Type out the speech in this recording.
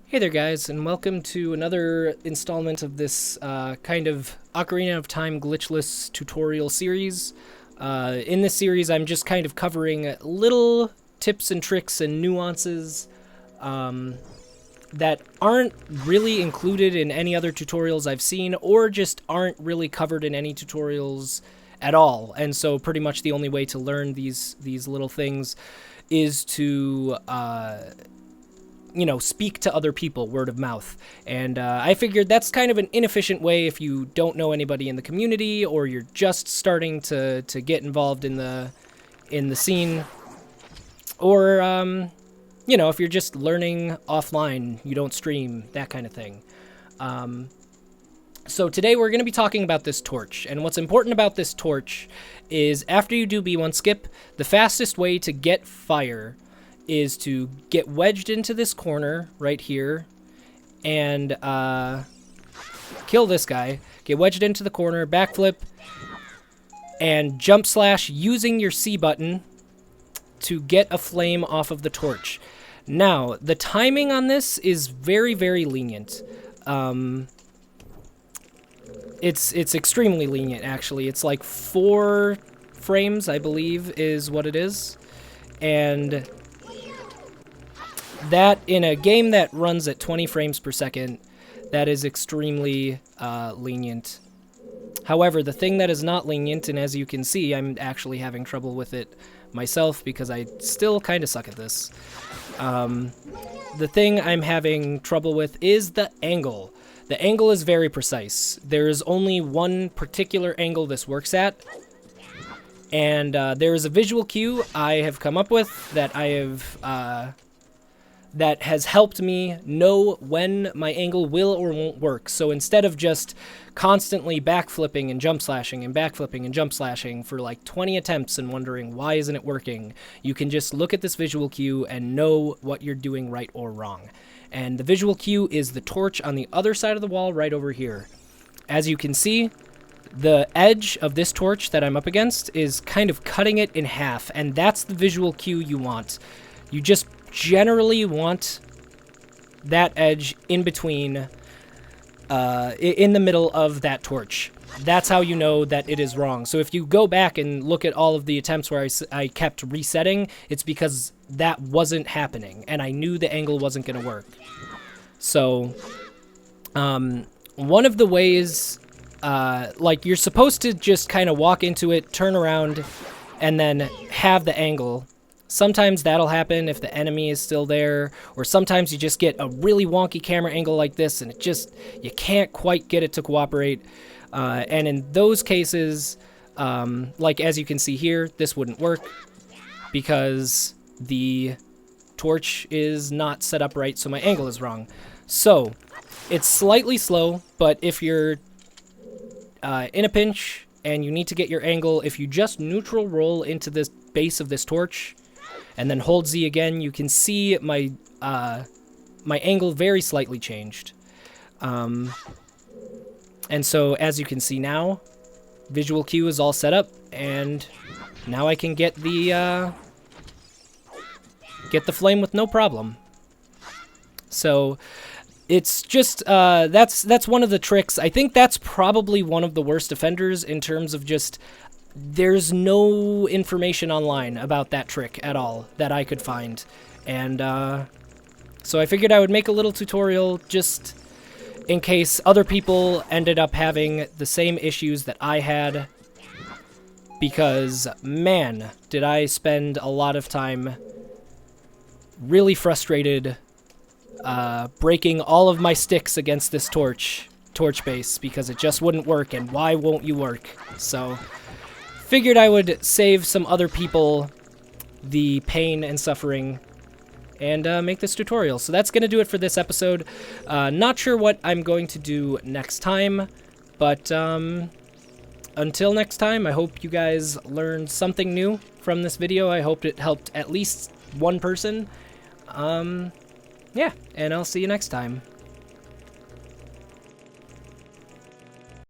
Hey there guys, and welcome to another installment of this kind of Ocarina of Time Glitchless tutorial series. In this series I'm just kind of covering little tips and tricks and nuances that aren't really included in any other tutorials I've seen, or just aren't really covered in any tutorials at all. And so pretty much the only way to learn these little things is to speak to other people, word of mouth. And I figured that's kind of an inefficient way if you don't know anybody in the community, or you're just starting to get involved in the scene, or if you're just learning offline, you don't stream, that kind of thing. So today we're going to be talking about this torch, and what's important about this torch is after you do B1 skip, the fastest way to get fire is to get wedged into this corner right here and kill this guy. Get wedged into the corner, backflip, and jump slash using your C button to get a flame off of the torch. Now, the timing on this is very, very lenient. It's extremely lenient, actually. It's like 4 frames, I believe, is what it is. And that, in a game that runs at 20 frames per second, that is extremely lenient. However, the thing that is not lenient, and as you can see, I'm actually having trouble with it myself because I still kind of suck at this. The thing I'm having trouble with is the angle. The angle is very precise. There is only one particular angle this works at, and there is a visual cue I have come up with that I have that has helped me know when my angle will or won't work. So instead of just constantly backflipping and jump slashing and backflipping and jump slashing for like 20 attempts and wondering why isn't it working, you can just look at this visual cue and know what you're doing right or wrong. And the visual cue is the torch on the other side of the wall right over here. As you can see, the edge of this torch that I'm up against is kind of cutting it in half, and that's the visual cue you want. You just generally want that edge in between, in the middle of that torch. That's how you know that it is wrong. So if you go back and look at all of the attempts where I kept resetting, it's because that wasn't happening, and I knew the angle wasn't going to work. So, one of the ways, you're supposed to just kind of walk into it, turn around, and then have the angle. Sometimes that'll happen if the enemy is still there, or sometimes you just get a really wonky camera angle like this and you can't quite get it to cooperate. And in those cases, as you can see here, this wouldn't work because the torch is not set up right, so my angle is wrong. So it's slightly slow, but if you're in a pinch and you need to get your angle, if you just neutral roll into this base of this torch and then hold Z again, you can see my angle very slightly changed. And so as you can see now, visual cue is all set up, and now I can get the flame with no problem. So it's just that's one of the tricks. I think that's probably one of the worst offenders in terms of just there's no information online about that trick at all that I could find. And so I figured I would make a little tutorial just in case other people ended up having the same issues that I had, because, man, did I spend a lot of time really frustrated breaking all of my sticks against this torch base because it just wouldn't work, and why won't you work? So figured I would save some other people the pain and suffering and make this tutorial. So that's going to do it for this episode. Not sure what I'm going to do next time, but until next time, I hope you guys learned something new from this video. I hope it helped at least one person. Yeah, and I'll see you next time.